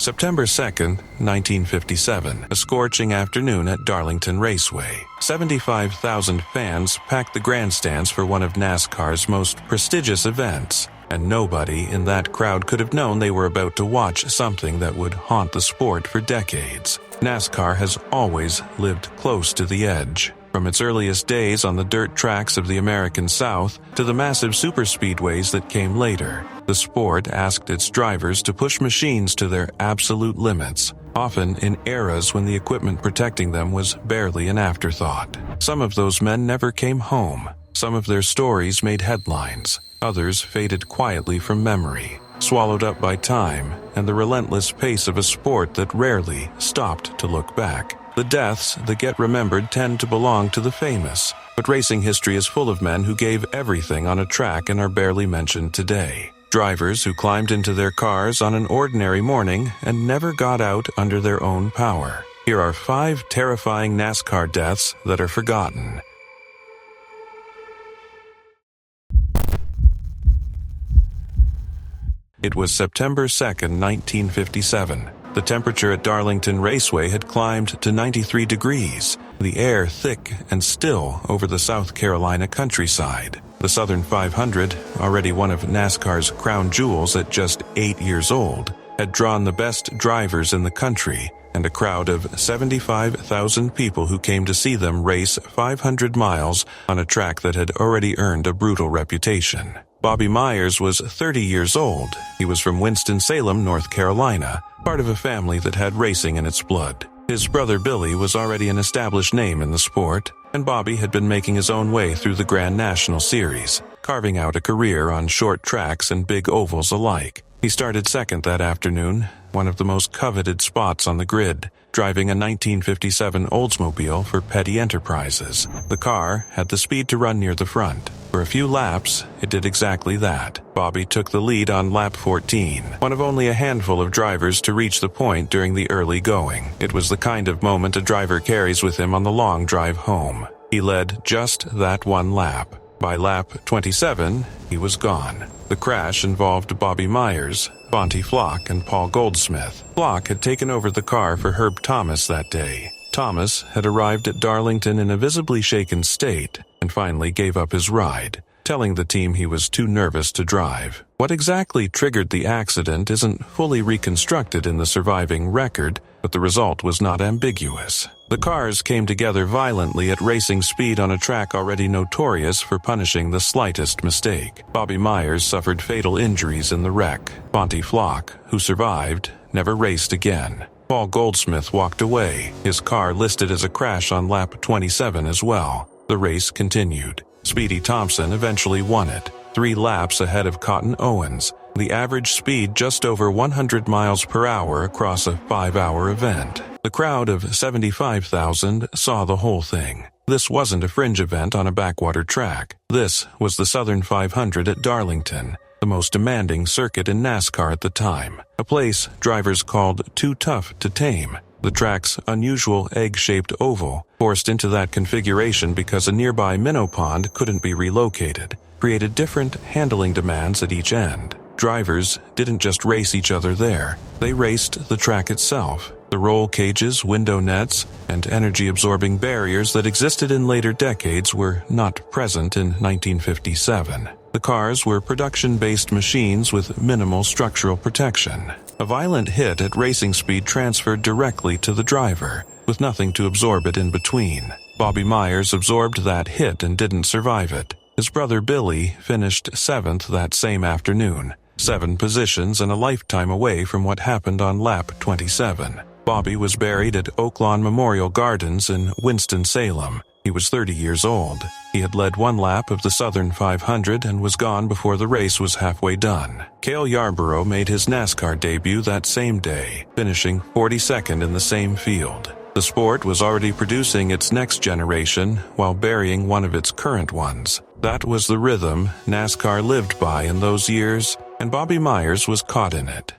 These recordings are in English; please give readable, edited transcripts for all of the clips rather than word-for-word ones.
September 2nd, 1957, a scorching afternoon at Darlington Raceway. 75,000 fans packed the grandstands for one of NASCAR's most prestigious events, and nobody in that crowd could have known they were about to watch something that would haunt the sport for decades. NASCAR has always lived close to the edge. From its earliest days on the dirt tracks of the American South to the massive superspeedways that came later, the sport asked its drivers to push machines to their absolute limits, often in eras when the equipment protecting them was barely an afterthought. Some of those men never came home. Some of their stories made headlines. Others faded quietly from memory, swallowed up by time and the relentless pace of a sport that rarely stopped to look back. The deaths that get remembered tend to belong to the famous, but racing history is full of men who gave everything on a track and are barely mentioned today. Drivers who climbed into their cars on an ordinary morning and never got out under their own power. Here are 5 terrifying NASCAR deaths that are forgotten. It was September 2nd, 1957. The temperature at Darlington Raceway had climbed to 93 degrees, the air thick and still over the South Carolina countryside. The Southern 500, already one of NASCAR's crown jewels at just 8 years old, had drawn the best drivers in the country and a crowd of 75,000 people who came to see them race 500 miles on a track that had already earned a brutal reputation. Bobby Meyers was 30 years old. He was from Winston-Salem, North Carolina, part of a family that had racing in its blood. His brother Billy was already an established name in the sport, and Bobby had been making his own way through the Grand National Series, carving out a career on short tracks and big ovals alike. He started second that afternoon, one of the most coveted spots on the grid, driving a 1957 Oldsmobile for Petty Enterprises. The car had the speed to run near the front. For a few laps, it did exactly that. Bobby took the lead on lap 14, one of only a handful of drivers to reach the point during the early going. It was the kind of moment a driver carries with him on the long drive home. He led just that one lap. By lap 27, he was gone. The crash involved Bobby Meyers, Bonty Flock, and Paul Goldsmith. Flock had taken over the car for Herb Thomas that day. Thomas had arrived at Darlington in a visibly shaken state and finally gave up his ride, telling the team he was too nervous to drive. What exactly triggered the accident isn't fully reconstructed in the surviving record, but the result was not ambiguous. The cars came together violently at racing speed on a track already notorious for punishing the slightest mistake. Bobby Meyers suffered fatal injuries in the wreck. Bonty Flock, who survived, never raced again. Paul Goldsmith walked away, his car listed as a crash on lap 27 as well. The race continued. Speedy Thompson eventually won it, 3 laps ahead of Cotton Owens, the average speed just over 100 miles per hour across a 5-hour event. The crowd of 75,000 saw the whole thing. This wasn't a fringe event on a backwater track. This was the Southern 500 at Darlington, the most demanding circuit in NASCAR at the time, a place drivers called too tough to tame. The track's unusual egg-shaped oval, forced into that configuration because a nearby minnow pond couldn't be relocated, created different handling demands at each end. Drivers didn't just race each other there, they raced the track itself. The roll cages, window nets, and energy-absorbing barriers that existed in later decades were not present in 1957. The cars were production-based machines with minimal structural protection. A violent hit at racing speed transferred directly to the driver, with nothing to absorb it in between. Bobby Meyers absorbed that hit and didn't survive it. His brother Billy finished 7th that same afternoon, 7 positions and a lifetime away from what happened on lap 27. Bobby was buried at Oaklawn Memorial Gardens in Winston-Salem. He was 30 years old. He had led 1 lap of the Southern 500 and was gone before the race was halfway done. Cale Yarborough made his NASCAR debut that same day, finishing 42nd in the same field. The sport was already producing its next generation while burying one of its current ones. That was the rhythm NASCAR lived by in those years, and Bobby Meyers was caught in it.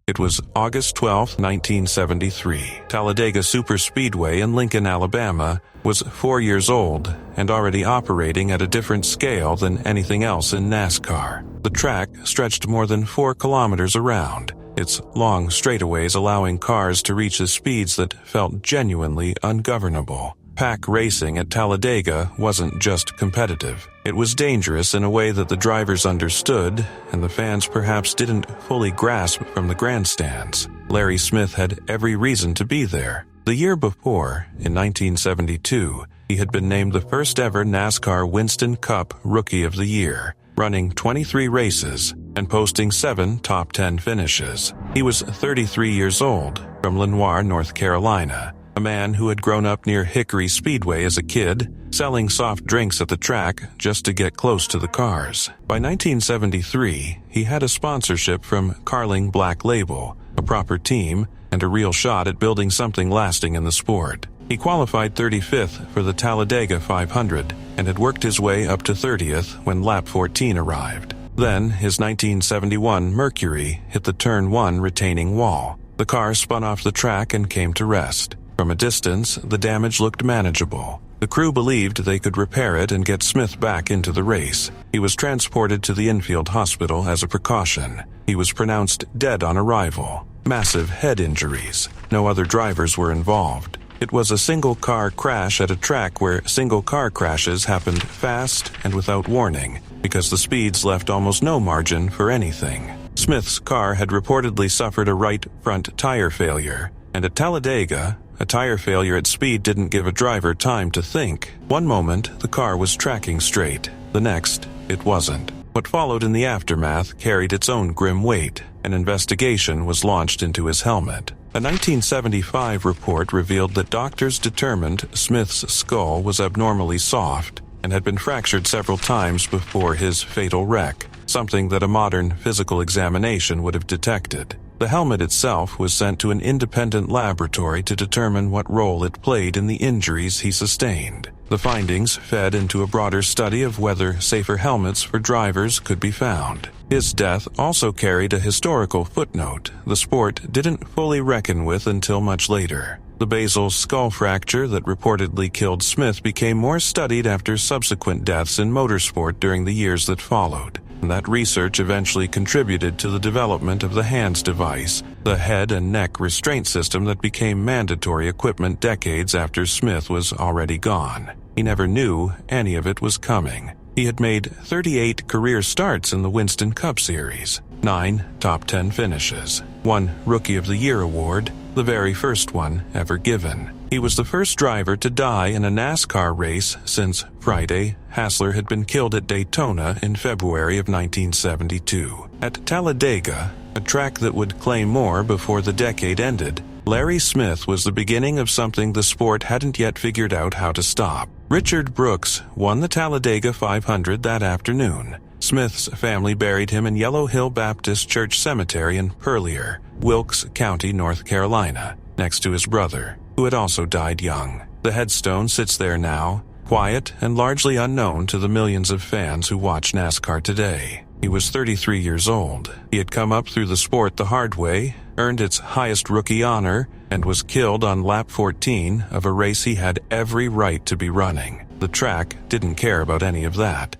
It was August 12, 1973. Talladega Superspeedway in Lincoln, Alabama, was 4 years old and already operating at a different scale than anything else in NASCAR. The track stretched more than 4 kilometers around, its long straightaways allowing cars to reach the speeds that felt genuinely ungovernable. Pack racing at Talladega wasn't just competitive. It was dangerous in a way that the drivers understood, and the fans perhaps didn't fully grasp from the grandstands. Larry Smith had every reason to be there. The year before, in 1972, he had been named the first ever NASCAR Winston Cup Rookie of the Year, running 23 races and posting 7 top 10 finishes. He was 33 years old, from Lenoir, North Carolina, a man who had grown up near Hickory Speedway as a kid, selling soft drinks at the track just to get close to the cars. By 1973, he had a sponsorship from Carling Black Label, a proper team, and a real shot at building something lasting in the sport. He qualified 35th for the Talladega 500 and had worked his way up to 30th when lap 14 arrived. Then, his 1971 Mercury hit the Turn 1 retaining wall. The car spun off the track and came to rest. From a distance, the damage looked manageable. The crew believed they could repair it and get Smith back into the race. He was transported to the infield hospital as a precaution. He was pronounced dead on arrival. Massive head injuries. No other drivers were involved. It was a single-car crash at a track where single-car crashes happened fast and without warning, because the speeds left almost no margin for anything. Smith's car had reportedly suffered a right front tire failure, and at Talladega, a tire failure at speed didn't give a driver time to think. One moment, the car was tracking straight. The next, it wasn't. What followed in the aftermath carried its own grim weight. An investigation was launched into his helmet. A 1975 report revealed that doctors determined Smith's skull was abnormally soft and had been fractured several times before his fatal wreck, something that a modern physical examination would have detected. The helmet itself was sent to an independent laboratory to determine what role it played in the injuries he sustained. The findings fed into a broader study of whether safer helmets for drivers could be found. His death also carried a historical footnote the sport didn't fully reckon with until much later. The basal skull fracture that reportedly killed Smith became more studied after subsequent deaths in motorsport during the years that followed. That research eventually contributed to the development of the HANDS device, the head and neck restraint system that became mandatory equipment decades after Smith was already gone. He never knew any of it was coming. He had made 38 career starts in the Winston Cup Series, 9 top 10 finishes, 1 Rookie of the Year award, the very first one ever given. He was the first driver to die in a NASCAR race since Friday Hassler had been killed at Daytona in February of 1972. At Talladega, a track that would claim more before the decade ended, Larry Smith was the beginning of something the sport hadn't yet figured out how to stop. Richard Brooks won the Talladega 500 that afternoon. Smith's family buried him in Yellow Hill Baptist Church Cemetery in Purlear, Wilkes County, North Carolina, next to his brother, who had also died young. The headstone sits there now, quiet and largely unknown to the millions of fans who watch NASCAR today. He was 33 years old. He had come up through the sport the hard way, earned its highest rookie honor, and was killed on lap 14 of a race he had every right to be running. The track didn't care about any of that.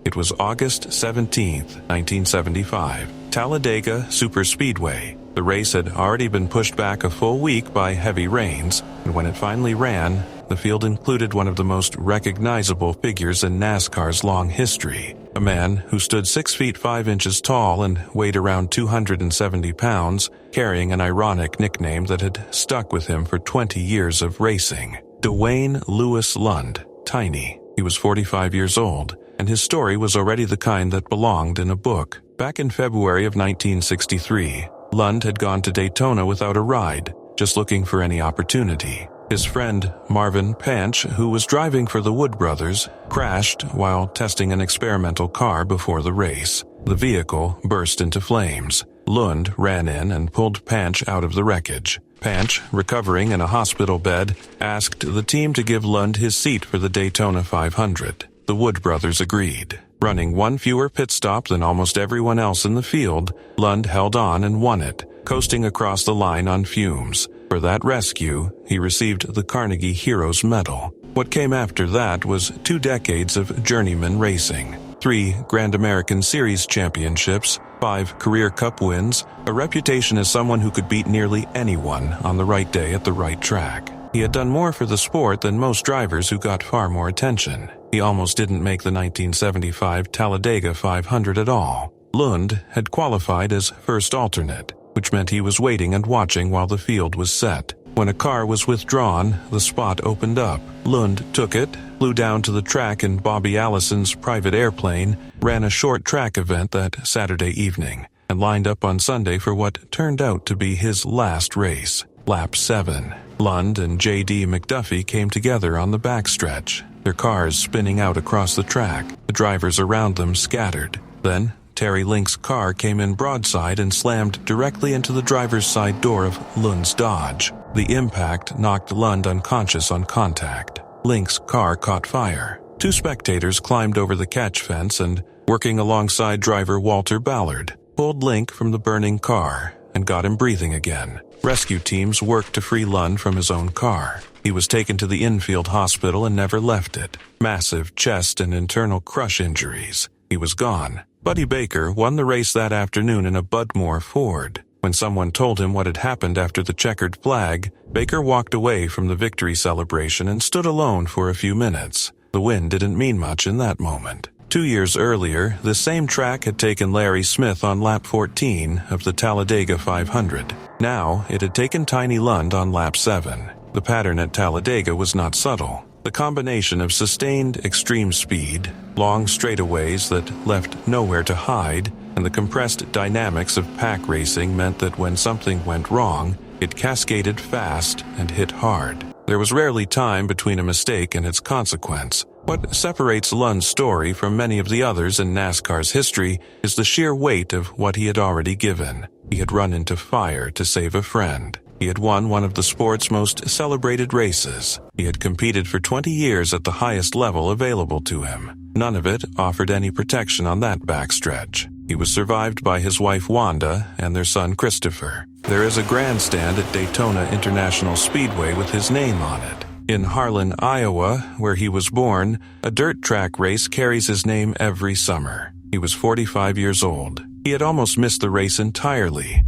It was August 17, 1975, Talladega Superspeedway. The race had already been pushed back a full week by heavy rains, and when it finally ran, the field included one of the most recognizable figures in NASCAR's long history, a man who stood 6 feet 5 inches tall and weighed around 270 pounds, carrying an ironic nickname that had stuck with him for 20 years of racing. Dwayne Lewis Lund, Tiny. He was 45 years old, and his story was already the kind that belonged in a book. Back in February of 1963, Lund had gone to Daytona without a ride, just looking for any opportunity. His friend, Marvin Panch, who was driving for the Wood brothers, crashed while testing an experimental car before the race. The vehicle burst into flames. Lund ran in and pulled Panch out of the wreckage. Panch, recovering in a hospital bed, asked the team to give Lund his seat for the Daytona 500. The Wood brothers agreed. Running one fewer pit stop than almost everyone else in the field, Lund held on and won it, coasting across the line on fumes. For that rescue, he received the Carnegie Heroes Medal. What came after that was 2 decades of journeyman racing, 3 Grand American Series championships, 5 career cup wins, a reputation as someone who could beat nearly anyone on the right day at the right track. He had done more for the sport than most drivers who got far more attention. He almost didn't make the 1975 Talladega 500 at all. Lund had qualified as first alternate, which meant he was waiting and watching while the field was set. When a car was withdrawn, the spot opened up. Lund took it, flew down to the track in Bobby Allison's private airplane, ran a short track event that Saturday evening, and lined up on Sunday for what turned out to be his last race, Lap 7. Lund and J.D. McDuffie came together on the backstretch, their cars spinning out across the track, the drivers around them scattered. Then, Terry Link's car came in broadside and slammed directly into the driver's side door of Lund's Dodge. The impact knocked Lund unconscious on contact. Link's car caught fire. 2 spectators climbed over the catch fence and, working alongside driver Walter Ballard, pulled Link from the burning car and got him breathing again. Rescue teams worked to free Lund from his own car. He was taken to the infield hospital and never left it. Massive chest and internal crush injuries. He was gone. Buddy Baker won the race that afternoon in a Budmore Ford. When someone told him what had happened after the checkered flag, Baker walked away from the victory celebration and stood alone for a few minutes. The win didn't mean much in that moment. 2 years earlier, the same track had taken Larry Smith on lap 14 of the Talladega 500. Now, it had taken Tiny Lund on lap 7. The pattern at Talladega was not subtle. The combination of sustained extreme speed, long straightaways that left nowhere to hide, and the compressed dynamics of pack racing meant that when something went wrong, it cascaded fast and hit hard. There was rarely time between a mistake and its consequence. What separates Lund's story from many of the others in NASCAR's history is the sheer weight of what he had already given. He had run into fire to save a friend. He had won one of the sport's most celebrated races. He had competed for 20 years at the highest level available to him. None of it offered any protection on that backstretch. He was survived by his wife Wanda and their son Christopher. There is a grandstand at Daytona International Speedway with his name on it. In Harlan, Iowa, where he was born, a dirt track race carries his name every summer. He was 45 years old. He had almost missed the race entirely.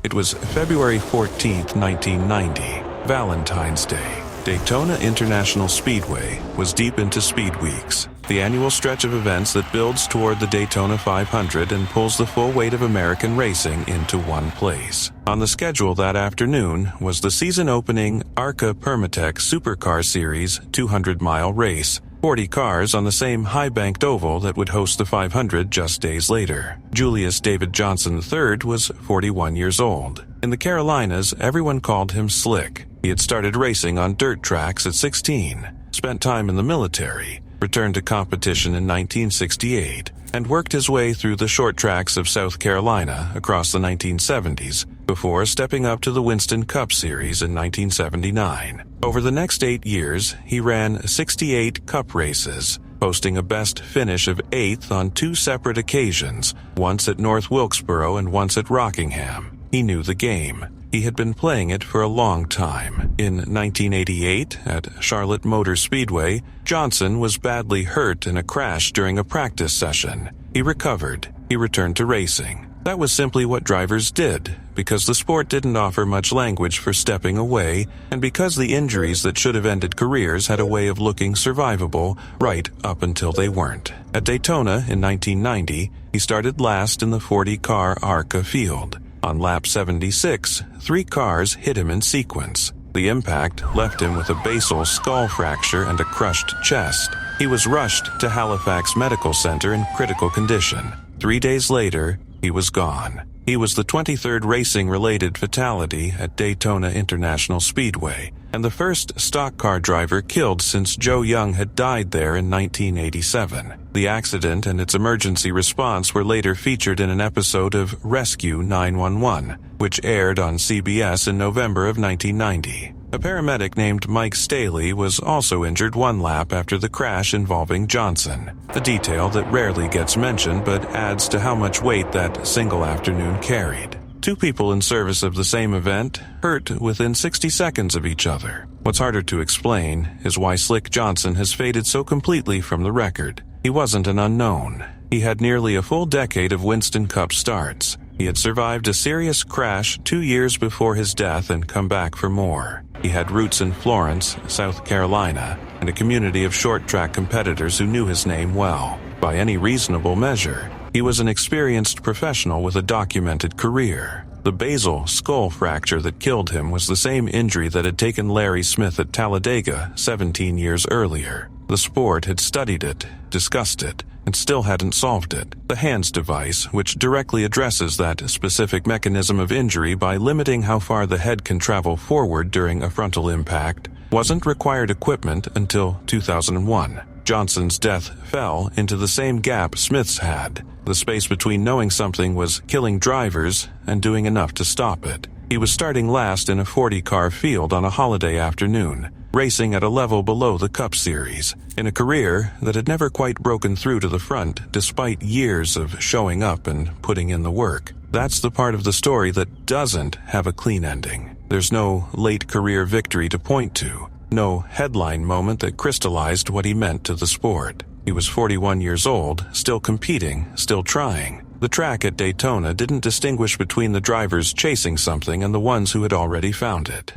It was February 14, 1990, Valentine's Day. Daytona International Speedway was deep into Speed Weeks, the annual stretch of events that builds toward the Daytona 500 and pulls the full weight of American racing into one place. On the schedule that afternoon was the season-opening ARCA Permatech Supercar Series 200-mile race, 40 cars on the same high-banked oval that would host the 500 just days later. Julius David Johnson III was 41 years old. In the Carolinas, everyone called him Slick. He had started racing on dirt tracks at 16, spent time in the military, returned to competition in 1968, and worked his way through the short tracks of South Carolina across the 1970s before stepping up to the Winston Cup Series in 1979. Over the next 8 years, he ran 68 Cup races, posting a best finish of 8th on 2 separate occasions, once at North Wilkesboro and once at Rockingham. He knew the game. He had been playing it for a long time. In 1988, at Charlotte Motor Speedway, Johnson was badly hurt in a crash during a practice session. He recovered. He returned to racing. That was simply what drivers did, because the sport didn't offer much language for stepping away, and because the injuries that should have ended careers had a way of looking survivable right up until they weren't. At Daytona in 1990, he started last in the 40-car ARCA field. On lap 76, 3 cars hit him in sequence. The impact left him with a basal skull fracture and a crushed chest. He was rushed to Halifax Medical Center in critical condition. 3 days later, he was gone. He was the 23rd racing-related fatality at Daytona International Speedway, and the first stock car driver killed since Joe Young had died there in 1987. The accident and its emergency response were later featured in an episode of Rescue 911, which aired on CBS in November of 1990. A paramedic named Mike Staley was also injured one lap after the crash involving Johnson, a detail that rarely gets mentioned but adds to how much weight that single afternoon carried. Two people in service of the same event hurt within 60 seconds of each other. What's harder to explain is why Slick Johnson has faded so completely from the record. He wasn't an unknown. He had nearly a full decade of Winston Cup starts. He had survived a serious crash 2 years before his death and come back for more. He had roots in Florence, South Carolina, and a community of short-track competitors who knew his name well. By any reasonable measure, he was an experienced professional with a documented career. The basal skull fracture that killed him was the same injury that had taken Larry Smith at Talladega 17 years earlier. The sport had studied it, discussed it, and still hadn't solved it. The HANDS device, which directly addresses that specific mechanism of injury by limiting how far the head can travel forward during a frontal impact, wasn't required equipment until 2001. Johnson's death fell into the same gap Smith's had, the space between knowing something was killing drivers and doing enough to stop it. He was starting last in a 40-car field on a holiday afternoon, racing at a level below the Cup Series, in a career that had never quite broken through to the front despite years of showing up and putting in the work. That's the part of the story that doesn't have a clean ending. There's no late career victory to point to, no headline moment that crystallized what he meant to the sport. He was 41 years old, still competing, still trying. The track at Daytona didn't distinguish between the drivers chasing something and the ones who had already found it.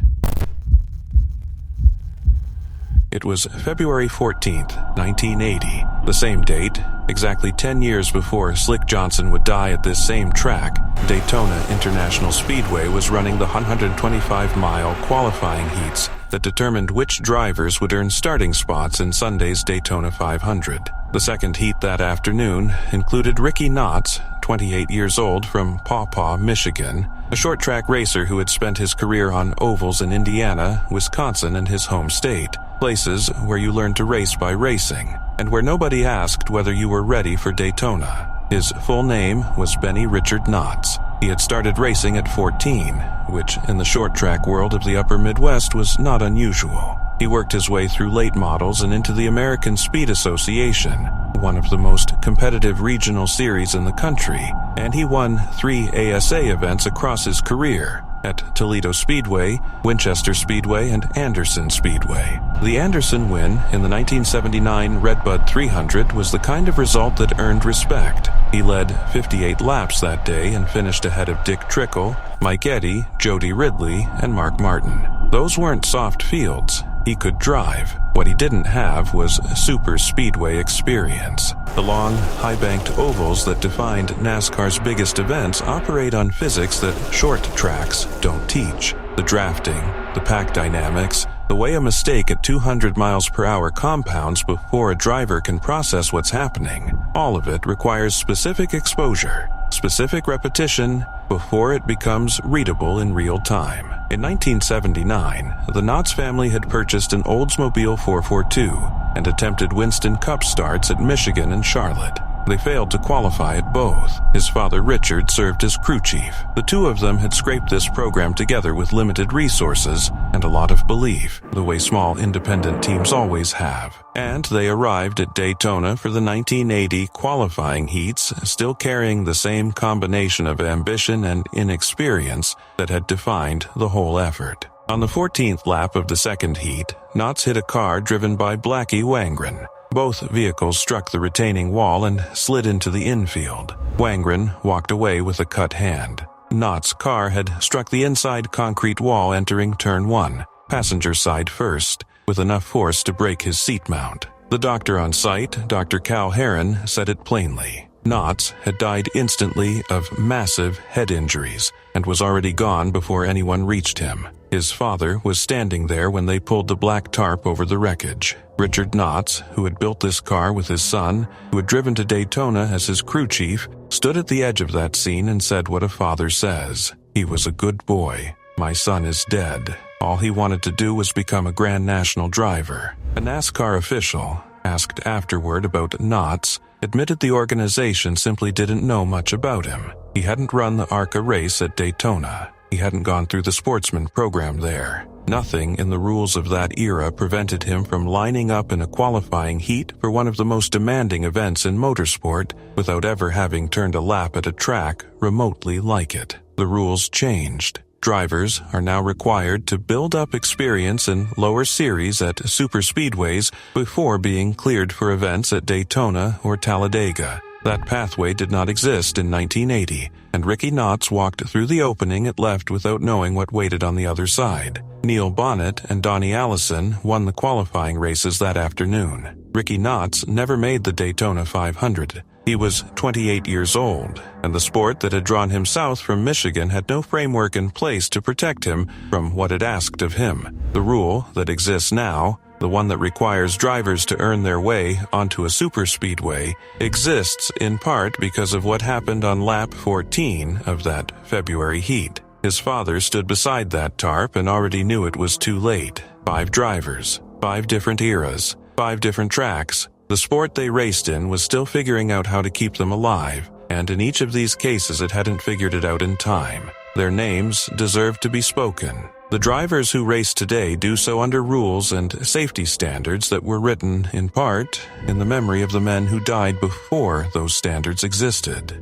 It was February 14th, 1980, the same date, exactly 10 years before Slick Johnson would die at this same track. Daytona International Speedway was running the 125-mile qualifying heats that determined which drivers would earn starting spots in Sunday's Daytona 500. The second heat that afternoon included Ricky Knotts, 28 years old, from Paw Paw, Michigan, a short-track racer who had spent his career on ovals in Indiana, Wisconsin, and his home state, places where you learn to race by racing, and where nobody asked whether you were ready for Daytona. His full name was Benny Richard Knotts. He had started racing at 14, which in the short-track world of the upper Midwest was not unusual. He worked his way through late models and into the American Speed Association, one of the most competitive regional series in the country, and he won 3 ASA events across his career at Toledo Speedway, Winchester Speedway, and Anderson Speedway. The Anderson win in the 1979 Redbud 300 was the kind of result that earned respect. He led 58 laps that day and finished ahead of Dick Trickle, Mike Eddy, Jody Ridley, and Mark Martin. Those weren't soft fields. He could drive. What he didn't have was super speedway experience. The long, high-banked ovals that defined NASCAR's biggest events operate on physics that short tracks don't teach. The drafting, the pack dynamics, the way a mistake at 200 miles per hour compounds before a driver can process what's happening. All of it requires specific exposure, specific repetition, before it becomes readable in real time. In 1979, the Knotts family had purchased an Oldsmobile 442 and attempted Winston Cup starts at Michigan and Charlotte. They failed to qualify at both. His father Richard served as crew chief. The two of them had scraped this program together with limited resources and a lot of belief, the way small independent teams always have. And they arrived at Daytona for the 1980 qualifying heats, still carrying the same combination of ambition and inexperience that had defined the whole effort. On the 14th lap of the second heat, Knotts hit a car driven by Blackie Wangren. Both vehicles struck the retaining wall and slid into the infield. Wangren walked away with a cut hand. Knott's car had struck the inside concrete wall entering turn 1, passenger side first, with enough force to break his seat mount. The doctor on site, Dr. Cal Heron, said it plainly. Knotts had died instantly of massive head injuries and was already gone before anyone reached him. His father was standing there when they pulled the black tarp over the wreckage. Richard Knotts, who had built this car with his son, who had driven to Daytona as his crew chief, stood at the edge of that scene and said what a father says. He was a good boy. My son is dead. All he wanted to do was become a Grand National driver. A NASCAR official, asked afterward about Knotts, admitted the organization simply didn't know much about him. He hadn't run the ARCA race at Daytona. He hadn't gone through the sportsman program there. Nothing in the rules of that era prevented him from lining up in a qualifying heat for one of the most demanding events in motorsport without ever having turned a lap at a track remotely like it. The rules changed. Drivers are now required to build up experience in lower series at superspeedways before being cleared for events at Daytona or Talladega. That pathway did not exist in 1980, and Ricky Knotts walked through the opening it left without knowing what waited on the other side. Neil Bonnet and Donnie Allison won the qualifying races that afternoon. Ricky Knotts never made the Daytona 500. He was 28 years old, and the sport that had drawn him south from Michigan had no framework in place to protect him from what it asked of him. The rule that exists now, the one that requires drivers to earn their way onto a superspeedway, exists in part because of what happened on lap 14 of that February heat. His father stood beside that tarp and already knew it was too late. 5 drivers, 5 different eras, 5 different tracks. The sport they raced in was still figuring out how to keep them alive, and in each of these cases it hadn't figured it out in time. Their names deserve to be spoken. The drivers who race today do so under rules and safety standards that were written, in part, in the memory of the men who died before those standards existed.